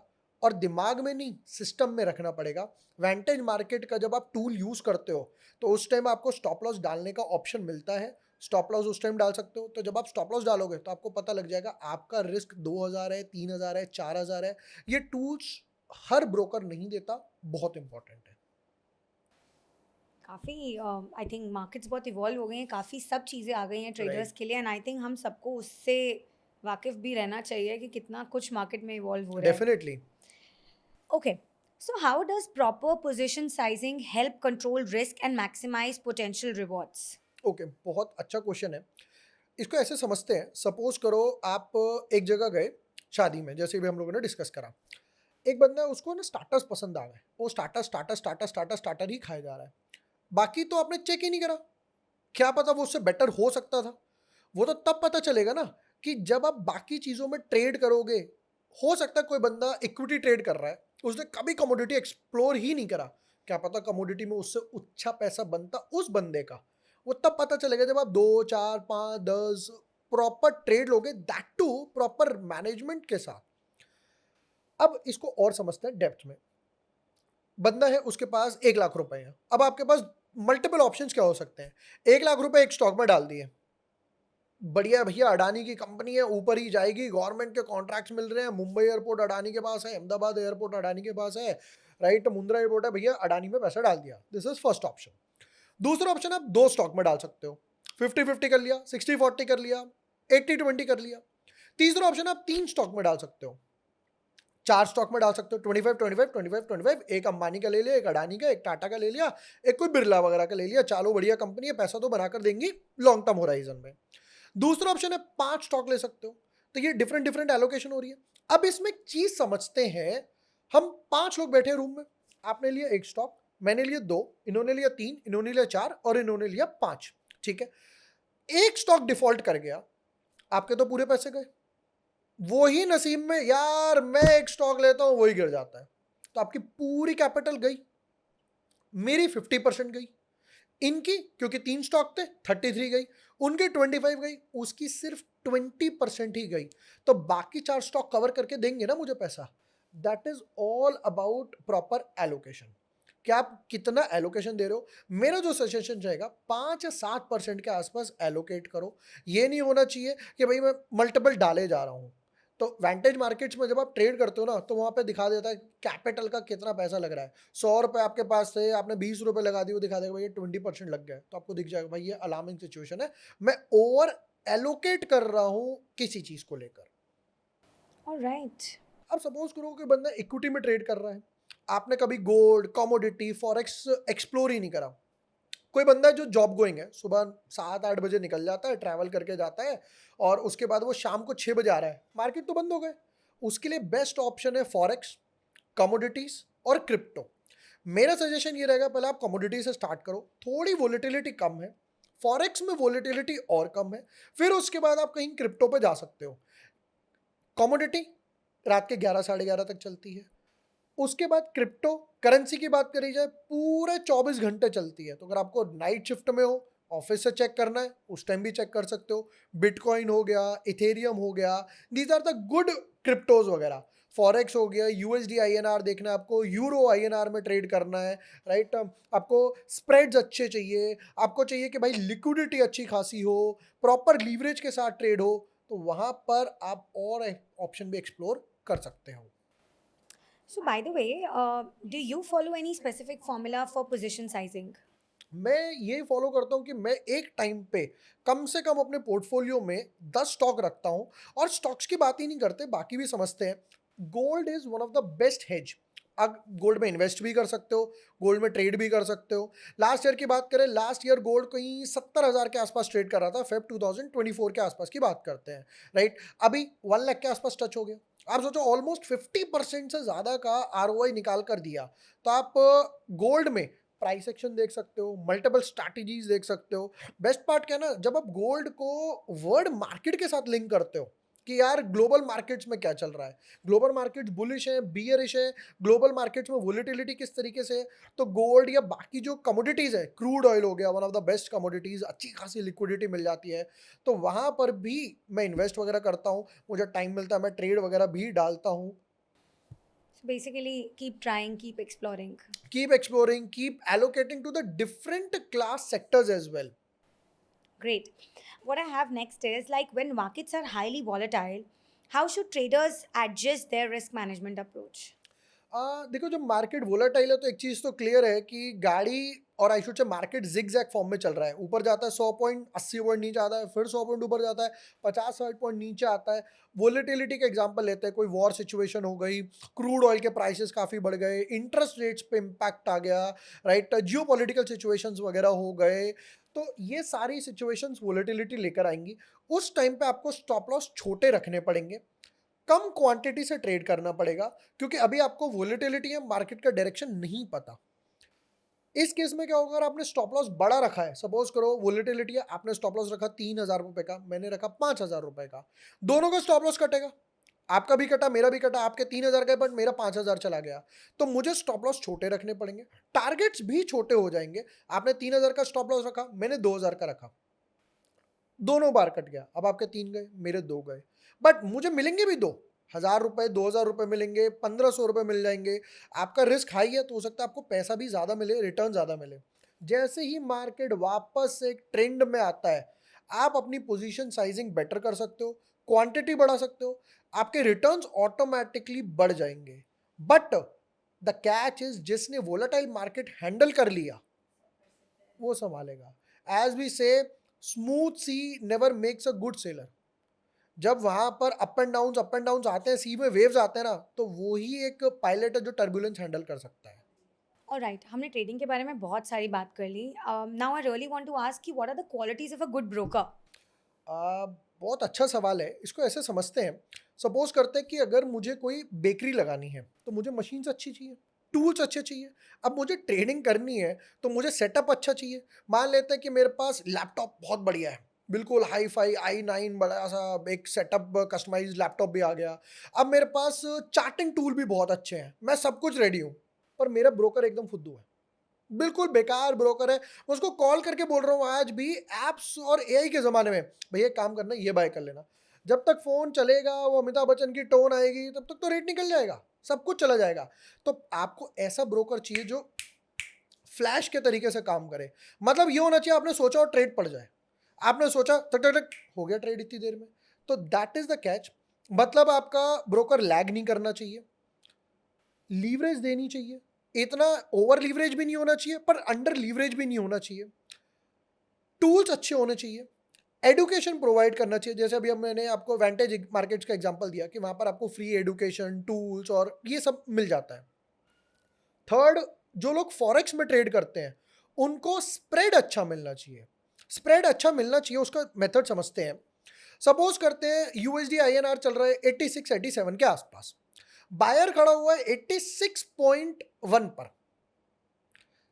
और दिमाग में नहीं, सिस्टम में रखना पड़ेगा। वेंटेज मार्केट का जब आप टूल यूज करते हो तो उस टाइम आपको स्टॉप लॉस डालने का ऑप्शन मिलता है, स्टॉप लॉस उस टाइम डाल सकते हो। तो जब आप स्टॉप लॉस डालोगे तो आपको पता लग जाएगा आपका रिस्क 2000 है, 3000 है, 4000 है। ये टूल्स हर ब्रोकर नहीं देता, बहुत इंपॉर्टेंट है। काफ़ी आई थिंक मार्केट्स बहुत इवॉल्व हो गए हैं, काफ़ी सब चीज़ें आ गई हैं ट्रेडर्स राइट, के लिए, एंड आई थिंक हम सबको उससे वाकिफ भी रहना चाहिए कि कितना कुछ मार्केट में इवॉल्व हो रहा है। Definitely. Okay, so how does proper position sizing help control risk and maximise potential rewards? Okay, बहुत अच्छा क्वेश्चन है। इसको ऐसे समझते हैं, सपोज करो आप एक जगह गए शादी में, जैसे भी हम लोगों ने डिस्कस करा, एक बंदा है उसको ना स्टार्टर्स पसंद आ गए, वो starter starter starter starter starter ही खाया जा रहा है, बाकी तो आपने चेक ही नहीं करा। क्या पता वो उससे बेटर हो सकता था। वो तो तब पता चलेगा ना कि जब आप बाकी चीज़ों में ट्रेड करोगे। हो सकता है कोई बंदा इक्विटी ट्रेड कर रहा है, उसने कभी कमोडिटी एक्सप्लोर ही नहीं करा, क्या पता कमोडिटी में उससे अच्छा पैसा बनता उस बंदे का। वो तब पता चलेगा जब आप 2 4 5 10 प्रॉपर ट्रेड लोगे, दैट टू प्रॉपर मैनेजमेंट के साथ। अब इसको और समझते हैं डेप्थ में। बंदा है, उसके पास 1 लाख रुपए है। अब आपके पास मल्टीपल ऑप्शंस क्या हो सकते हैं? 1 लाख रुपए एक स्टॉक में डाल दिए, बढ़िया भैया, अडानी की कंपनी है, ऊपर ही जाएगी, गवर्नमेंट के कॉन्ट्रैक्ट्स मिल रहे हैं, मुंबई एयरपोर्ट अडानी के पास है, अहमदाबाद एयरपोर्ट अडानी के पास है, राइट, मुंद्रा एयरपोर्ट है, भैया अडानी में पैसा डाल दिया। This is first option. दूसरा ऑप्शन, आप 2 स्टॉक में डाल सकते हो, 50-50 कर लिया, 60-40 कर लिया, 80-20 कर लिया। तीसरा ऑप्शन, आप 3 स्टॉक में डाल सकते हो, 4 स्टॉक में डाल सकते हो, 25-25-25-25, एक अंबानी का ले लिया, एक अडानी का, एक टाटा का ले लिया, एक कोई बिरला वगैरह का ले लिया, चालो बढ़िया कंपनी है, पैसा तो बनाकर देंगी लॉन्ग टर्म होराइजन में। दूसरा ऑप्शन है 5 स्टॉक ले सकते हो। तो ये डिफरेंट डिफरेंट एलोकेशन हो रही है। अब इसमें एक चीज समझते हैं, हम 5 लोग बैठे रूम में, आपने लिया एक स्टॉक, मैंने लिया 2, इन्होंने लिया 3, इन्होंने लिया 4 और इन्होंने लिया 5, ठीक है। एक स्टॉक डिफॉल्ट कर गया, आपके तो पूरे पैसे गए। वो ही नसीब में यार मैं एक स्टॉक लेता हूं वही गिर जाता है, तो आपकी पूरी कैपिटल गई, मेरी 50% गई, इनकी क्योंकि 3 स्टॉक थे 33 गई, उनकी 25 गई, उसकी सिर्फ 20% ही गई, तो बाकी 4 स्टॉक कवर करके देंगे ना मुझे पैसा। That is all about proper allocation, कि आप कितना एलोकेशन दे रहे हो। मेरा जो सजेशन रहेगा 5 या 7% के आसपास एलोकेट करो। ये नहीं होना चाहिए कि भाई मैं मल्टीपल डाले जा रहा हूँ। तो वेंटेज मार्केट्स में जब आप ट्रेड करते हो ना, तो वहाँ पे दिखा देता है कैपिटल का कितना पैसा लग रहा है। 100 रुपये आपके पास थे, आपने 20 रुपये लगा दिए, वो दिखा देगा भाई ये 20% लग गया है, तो आपको दिख जाएगा भाई ये अलार्मिंग सिचुएशन है, मैं ओवर एलोकेट कर रहा हूँ किसी चीज़ को लेकर। ऑलराइट। अब सपोज करो कि बंदा इक्विटी में ट्रेड कर रहा है, आपने कभी गोल्ड, कमोडिटी, फॉरेक्स एक्सप्लोर ही नहीं करा। कोई बंदा है जो जॉब गोइंग है, सुबह 7-8 बजे निकल जाता है, ट्रैवल करके जाता है और उसके बाद वो शाम को 6 बजे आ रहा है, मार्केट तो बंद हो गए। उसके लिए बेस्ट ऑप्शन है फॉरेक्स, कमोडिटीज और क्रिप्टो। मेरा सजेशन ये रहेगा पहले आप कमोडिटी से स्टार्ट करो, थोड़ी वोलेटिलिटी कम है, फॉरेक्स में वोलेटिलिटी और कम है, फिर उसके बाद आप कहीं क्रिप्टो पे जा सकते हो। कमोडिटी रात के 11 साढ़े 11 तक चलती है, उसके बाद क्रिप्टो करेंसी की बात करी जाए पूरे 24 घंटे चलती है, तो अगर आपको नाइट शिफ्ट में हो, ऑफिस से चेक करना है, उस टाइम भी चेक कर सकते हो। बिटकॉइन हो गया, इथेरियम हो गया, these are the good cryptos वगैरह। फॉरेक्स हो गया, यूएसडी आईएनआर देखना है आपको, यूरो आईएनआर में ट्रेड करना है, राइट। आपको स्प्रेड्स अच्छे चाहिए, आपको चाहिए कि भाई लिक्विडिटी अच्छी खासी हो, प्रॉपर लीवरेज के साथ ट्रेड हो, तो वहाँ पर आप और ऑप्शन भी एक्सप्लोर कर सकते हो। So, by the way, do you follow any specific formula for position sizing? मैं ये फॉलो करता हूँ कि मैं एक टाइम पे कम से कम अपने पोर्टफोलियो में 10 स्टॉक रखता हूँ, और स्टॉक्स की बात ही नहीं करते, बाकी भी समझते हैं। Gold is one of the best hedge. अब गोल्ड में इन्वेस्ट भी कर सकते हो, गोल्ड में ट्रेड भी कर सकते हो। लास्ट ईयर की बात करें, लास्ट ईयर गोल्ड कहीं 70,000 के आसपास ट्रेड कर रहा था, फेब 2024 के आसपास की बात करते हैं, राइट। अभी 1 लाख के आसपास टच हो गया। आप सोचो ऑलमोस्ट 50% से ज़्यादा का आरओआई निकाल कर दिया। तो आप गोल्ड में प्राइस एक्शन देख सकते हो, मल्टीपल स्ट्रैटेजीज देख सकते हो। बेस्ट पार्ट क्या है ना, जब आप गोल्ड को वर्ल्ड मार्केट के साथ लिंक करते हो कि यार ग्लोबल मार्केट्स में क्या चल रहा है, ग्लोबल मार्केट्स बुलिश है, बियरिश है, ग्लोबल मार्केट्स में वोलेटिलिटी किस तरीके से है, तो गोल्ड या बाकी जो कमोडिटीज़ है, क्रूड ऑयल हो गया one of the best commodities, अच्छी खासी लिक्विडिटी मिल जाती है, तो वहाँ पर भी मैं इन्वेस्ट वगैरह करता हूँ। मुझे टाइम मिलता है मैं ट्रेड वगैरह भी डालता हूँ। So, basically, keep trying, keep exploring. Keep exploring, keep allocating to the different class sectors as well. Great. What I have next is like when markets are highly volatile, how should traders adjust their risk management approach? देखो जब market volatile है तो एक चीज़ तो clear है कि गाड़ी, और I should say market zigzag form में चल रहा है, ऊपर जाता है 100 पॉइंट, 80 पॉइंट नीचे आता है, फिर 100 पॉइंट ऊपर जाता है, 50-60 पॉइंट नीचे आता है। वोलेटिलिटी का एग्जांपल लेते हैं, कोई वॉर सिचुएशन हो गई, क्रूड ऑयल के प्राइसेस काफ़ी बढ़ गए, इंटरेस्ट रेट्स पे इम्पैक्ट आ गया, राइट, जियो पॉलिटिकल सिचुएशंस वगैरह हो गए, तो ये सारी सिचुएशंस वोलेटिलिटी लेकर आएंगी। उस टाइम पे आपको स्टॉप लॉस छोटे रखने पड़ेंगे, कम क्वांटिटी से ट्रेड करना पड़ेगा, क्योंकि अभी आपको वोलेटिलिटी है, मार्केट का डायरेक्शन नहीं पता। इस केस में क्या होगा, अगर आपने स्टॉप लॉस बड़ा रखा है, सपोज करो वोलेटिलिटी है, आपने स्टॉप लॉस रखा 3,000 रुपए का, मैंने रखा 5,000 रुपए का, दोनों का स्टॉप लॉस कटेगा, आपका भी कटा मेरा भी कटा, आपके 3,000 गए बट मेरा 5,000 चला गया, तो मुझे स्टॉप लॉस छोटे रखने पड़ेंगे, टारगेट्स भी छोटे हो जाएंगे। आपने 3,000 का स्टॉप लॉस रखा, मैंने 2,000 का रखा, दोनों बार कट गया, अब आपके 3 गए, मेरे 2 गए, बट मुझे मिलेंगे भी 2,000 रुपए, 2,000 रुपए मिलेंगे, 1,500 रुपए मिल जाएंगे। आपका रिस्क हाई है तो हो सकता है आपको पैसा भी ज़्यादा मिले, रिटर्न ज़्यादा मिले। जैसे ही मार्केट वापस एक ट्रेंड में आता है, आप अपनी पोजीशन साइजिंग बेटर कर सकते हो, क्वांटिटी बढ़ा सकते हो, आपके रिटर्न्स ऑटोमेटिकली बढ़ जाएंगे। बट द कैच इज, जिसने वोलेटाइल मार्केट हैंडल कर लिया वो संभालेगा। As we say, smooth sea never makes a good sailor. जब वहां पर अप एंड डाउन आते हैं, सी में वेव्स आते हैं ना, तो वो ही एक पायलट है जो टर्बुलेंस हैंडल कर सकता है। Alright, हमने ट्रेडिंग के बारे में बहुत सारी बात कर ली. Now I really want to ask you, what are the qualities of a good broker? बहुत अच्छा सवाल है, इसको ऐसे समझते हैं। सपोज करते हैं कि अगर मुझे कोई बेकरी लगानी है तो मुझे मशीन्स अच्छी चाहिए, टूल्स अच्छे चाहिए। अब मुझे ट्रेडिंग करनी है तो मुझे सेटअप अच्छा चाहिए। मान लेते हैं कि मेरे पास लैपटॉप बहुत बढ़िया है, बिल्कुल हाई फाई i9 बड़ा सा एक सेटअप कस्टमाइज लैपटॉप भी आ गया। अब मेरे पास चार्टिंग टूल भी बहुत अच्छे हैं, मैं सब कुछ रेडी हूँ, पर मेरा ब्रोकर एकदम फुद्दू है, बिल्कुल बेकार ब्रोकर है। मैं उसको कॉल करके बोल रहा हूँ आज भी एप्स और एआई के ज़माने में, भैया एक काम करना, ये बाय कर लेना। जब तक फ़ोन चलेगा, वो अमिताभ बच्चन की टोन आएगी, तब तक तो रेट निकल जाएगा, सब कुछ चला जाएगा। तो आपको ऐसा ब्रोकर चाहिए जो फ्लैश के तरीके से काम करे। मतलब ये होना चाहिए आपने सोचा और ट्रेड पड़ जाए, आपने सोचा टक टक टक हो गया ट्रेड इतनी देर में। तो दैट इज़ द कैच। मतलब आपका ब्रोकर लैग नहीं करना चाहिए, लीवरेज देनी चाहिए, इतना ओवर लीवरेज भी नहीं होना चाहिए पर अंडर लीवरेज भी नहीं होना चाहिए, टूल्स अच्छे होने चाहिए, एडुकेशन प्रोवाइड करना चाहिए। जैसे अभी अब मैंने आपको वेंटेज मार्केट्स का एग्जांपल दिया कि वहां पर आपको फ्री एडुकेशन, टूल्स और ये सब मिल जाता है। थर्ड, जो लोग फॉरेक्स में ट्रेड करते हैं उनको स्प्रेड अच्छा मिलना चाहिए। स्प्रेड अच्छा मिलना चाहिए, उसका मेथड समझते हैं। सपोज करते हैं यूएसडी आईएनआर चल रहा है 86 87 के आसपास, बायर खड़ा हुआ है 86.1 पर,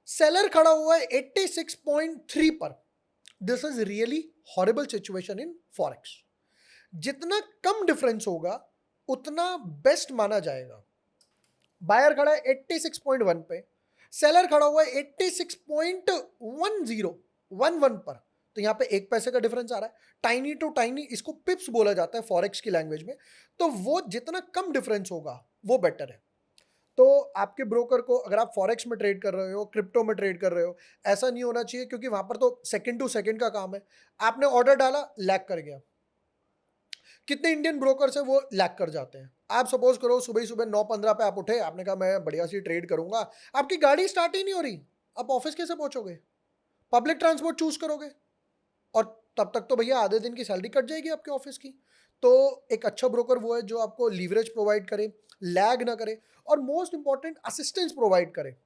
सेलर खड़ा हुआ है 86.3 पर। This is really horrible situation in forex. जितना कम डिफरेंस होगा उतना बेस्ट माना जाएगा। बायर खड़ा है 86.1 पे, सेलर खड़ा हुआ है 86.1011 पर, तो यहाँ पे 1 पैसे का डिफरेंस आ रहा है। टाइनी टू टाइनी, इसको पिप्स बोला जाता है फॉरेक्स की लैंग्वेज में। तो वो जितना कम डिफरेंस होगा वो बेटर है। तो आपके ब्रोकर को, अगर आप फॉरेक्स में ट्रेड कर रहे हो, क्रिप्टो में ट्रेड कर रहे हो, ऐसा नहीं होना चाहिए, क्योंकि वहां पर तो सेकंड टू सेकंड का काम है। आपने ऑर्डर डाला, लैग कर गया। कितने इंडियन ब्रोकर्स हैं वो लैग कर जाते हैं। आप सपोज करो सुबह सुबह 9:15 पे आप उठे, आपने कहा मैं बढ़िया सी ट्रेड करूंगा, आपकी गाड़ी स्टार्ट ही नहीं हो रही, आप ऑफिस कैसे पहुंचोगे? पब्लिक ट्रांसपोर्ट चूज करोगे, और तब तक तो भैया आधे दिन की सैलरी कट जाएगी आपके ऑफिस की। तो एक अच्छा ब्रोकर वो है जो आपको लीवरेज प्रोवाइड करे, लैग ना करे, और मोस्ट इंपॉर्टेंट असिस्टेंस प्रोवाइड करे।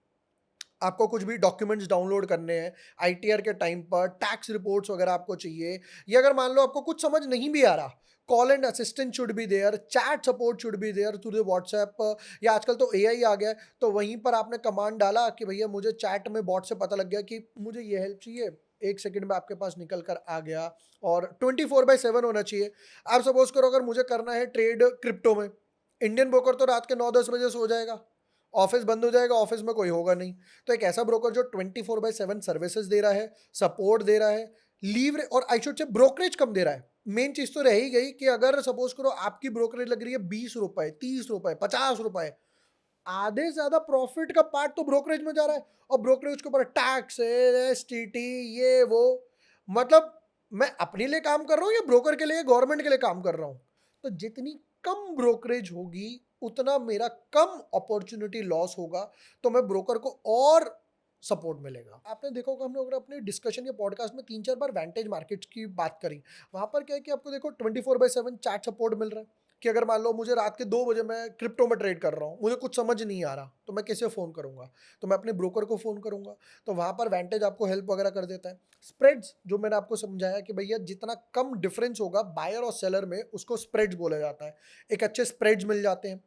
आपको कुछ भी डॉक्यूमेंट्स डाउनलोड करने हैं आईटीआर के टाइम पर, टैक्स रिपोर्ट्स वगैरह आपको चाहिए, या अगर मान लो आपको कुछ समझ नहीं भी आ रहा, call and assistant should be there, chat support should be there through the WhatsApp, या आजकल तो एआई आ गया है, तो वहीं पर आपने कमांड डाला कि भैया मुझे चैट में बॉट से पता लग गया कि मुझे ये हेल्प चाहिए, 1 सेकंड में आपके पास निकल कर आ गया। और 24/7 होना चाहिए। आप सपोज करो अगर मुझे करना है ट्रेड क्रिप्टो में, इंडियन ब्रोकर तो रात के 9-10 बजे सो जाएगा, ऑफिस बंद हो जाएगा, ऑफिस में कोई होगा नहीं। तो एक ऐसा ब्रोकर जो 24/7 सर्विसेज दे रहा है, सपोर्ट दे रहा है, लीव, और आई शुड से ब्रोकरेज कम दे रहा है। मेन चीज तो रह ही गई कि अगर सपोज करो आपकी ब्रोकरेज लग रही है 20 रुपए, 30 रुपए, 50 रुपए, आधे से ज्यादा प्रॉफिट का पार्ट तो ब्रोकरेज में जा रहा है, और ब्रोकरेज के ऊपर टैक्स, एसटीटी, ये वो। मतलब मैं अपने लिए काम कर रहा हूँ या ब्रोकर के लिए, गवर्नमेंट के लिए काम कर रहा हूँ? तो जितनी कम ब्रोकरेज होगी उतना मेरा कम अपॉर्चुनिटी लॉस होगा, तो मैं ब्रोकर को और सपोर्ट मिलेगा। आपने देखा होगा हम लोग ने अपने डिस्कशन या पॉडकास्ट में 3-4 बार वेंटेज मार्केट्स की बात करी। वहां पर क्या है कि आपको देखो 24/7 चैट सपोर्ट मिल रहा है, कि अगर मान लो मुझे रात के 2 बजे मैं क्रिप्टो में ट्रेड कर रहा हूँ, मुझे कुछ समझ नहीं आ रहा, तो मैं किसे फ़ोन करूंगा? तो मैं अपने ब्रोकर को फ़ोन करूंगा। तो वहां पर वेंटेज आपको हेल्प वगैरह कर देता है। स्प्रेड्स, जो मैंने आपको समझाया कि भैया जितना कम डिफरेंस होगा बायर और सेलर में, उसको स्प्रेड्स बोला जाता है। एक अच्छे स्प्रेड्स मिल जाते हैं।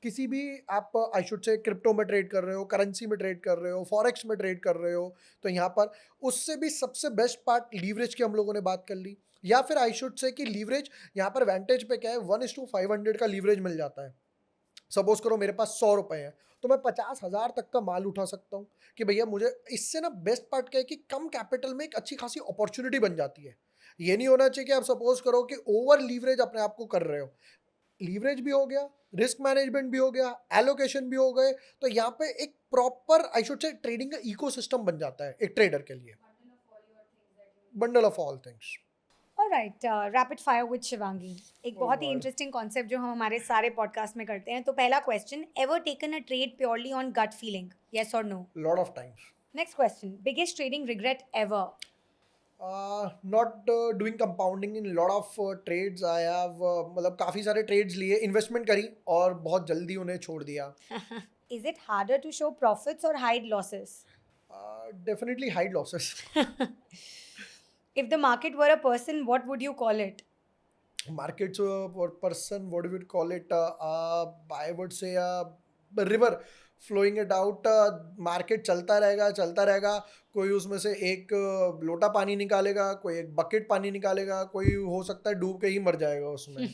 किसी भी, आप आई शुड से क्रिप्टो में ट्रेड कर रहे हो, करेंसी में ट्रेड कर रहे हो, फॉरेक्स में ट्रेड कर रहे हो, तो यहाँ पर उससे भी सबसे बेस्ट पार्ट लीवरेज की हम लोगों ने बात कर ली। या फिर आई शुड से कि लीवरेज, यहाँ पर वेंटेज पे क्या है, 1:500 का लीवरेज मिल जाता है। सपोज करो मेरे पास 100 रुपए हैं, तो मैं 50,000 तक का माल उठा सकता हूँ। कि भैया मुझे इससे ना बेस्ट पार्ट क्या है कि कम कैपिटल में एक अच्छी खासी अपॉर्चुनिटी बन जाती है। ये नहीं होना चाहिए कि आप सपोज करो कि ओवर लीवरेज अपने आप को कर रहे हो। लीवरेज भी हो गया, रिस्क मैनेजमेंट भी हो गया, एलोकेशन भी हो गए, तो यहाँ पे एक proper I should say trading का इकोसिस्टम बन जाता है एक ट्रेडर के लिए। Bundle of all things. Alright, rapid fire with Shivangi, एक Oh बहुत ही God. इंटरेस्टिंग कॉन्सेप्ट जो हम हमारे सारे पॉडकास्ट में करते हैं। तो पहला question, ever taken a trade purely on gut feeling, yes और no? Lot of times. Next question, biggest trading regret ever? Not doing compounding in lot of trades. I have मतलब काफ़ी सारे ट्रेड्स लिए, इन्वेस्टमेंट करी और बहुत जल्दी उन्हें छोड़ दिया। Is it harder to show profits और hide losses? Definitely hide losses. If the market were a person, what would you call it? markets for person, what do we call it, I would say a river flowing it out. Market चलता रहेगा, कोई उसमें से एक लोटा पानी निकालेगा, कोई एक बकेट पानी निकालेगा, कोई हो सकता है डूब के ही मर जाएगा उसमें.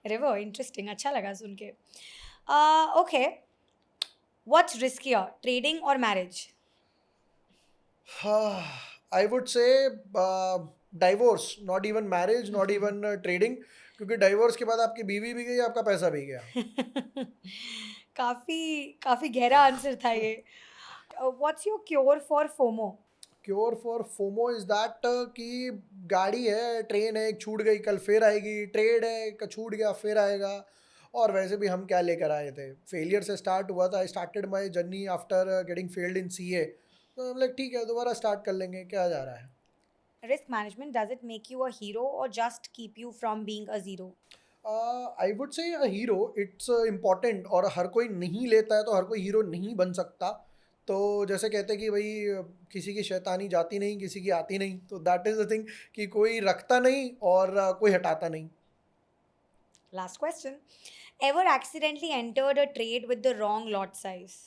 रिवर इंटरेस्टिंग, अच्छा लगा सुन के. ओके, व्हाट्स रिस्कियर, ट्रेडिंग और marriage? I would say divorce, not even marriage, not even trading, क्योंकि डाइवोर्स के बाद आपकी बीवी भी गई, आपका पैसा भी गया. काफी काफी गहरा आंसर था ये. What's your cure for FOMO? Cure for FOMO is that कि गाड़ी है, ट्रेन है, एक छूट गई, कल फिर आएगी, ट्रेड है, छूट गया फिर आएगा. और वैसे भी हम क्या लेकर आए थे, फेलियर से स्टार्ट हुआ था. I started my journey after getting failed in CA. तो लाइक ठीक है, दोबारा स्टार्ट कर लेंगे, क्या जा रहा है. Risk management, does it make you a hero or just keep you from being a zero? I would say a hero it's important, और हर कोई नहीं लेता है तो हर कोई हीरो नहीं बन सकता. तो जैसे कहते हैं कि भाई किसी की शैतानी जाती नहीं, किसी की आती नहीं, तो दैट इज़ द थिंग कि कोई रखता नहीं और कोई हटाता नहीं. Last question. Ever accidentally entered a trade with the wrong lot size?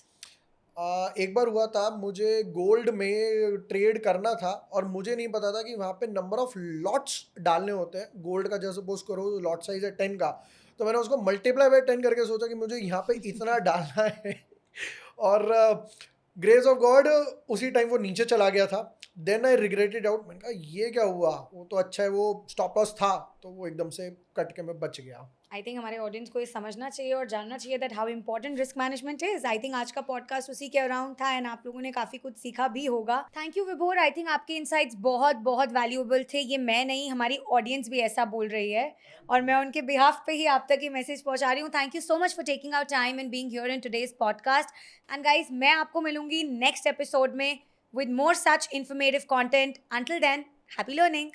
एक बार हुआ था, मुझे गोल्ड में ट्रेड करना था और मुझे नहीं पता था कि वहाँ पे नंबर ऑफ लॉट्स डालने होते हैं. गोल्ड का जैसे सपोज करो लॉट साइज है 10 का, तो मैंने उसको मल्टीप्लाई बाय 10 करके सोचा कि मुझे यहाँ पे इतना डालना है. और ग्रेस ऑफ गॉड उसी टाइम वो नीचे चला गया था. देन आई रिग्रेटेड आउट, मैंने कहा ये क्या हुआ, वो तो अच्छा है वो स्टॉप लॉस था, तो वो एकदम से कट के मैं बच गया. आई थिंक हमारे ऑडियंस को ये समझना चाहिए और जानना चाहिए that how important risk management is. I think आज का पॉडकास्ट उसी के अराउंड था एंड आप लोगों ने काफ़ी कुछ सीखा भी होगा. थैंक यू विभोर. आई थिंक आपके इनसाइट्स बहुत बहुत वैल्यूएबल थे. ये मैं नहीं, हमारी ऑडियंस भी ऐसा बोल रही है और मैं उनके बिहाफ पे ही आप तक ये मैसेज पहुंचा रही हूँ. Thank you so much for taking our time and being here in today's podcast. And guys, मैं आपको मिलूंगी नेक्स्ट एपिसोड में with more such informative content. Until then, happy learning.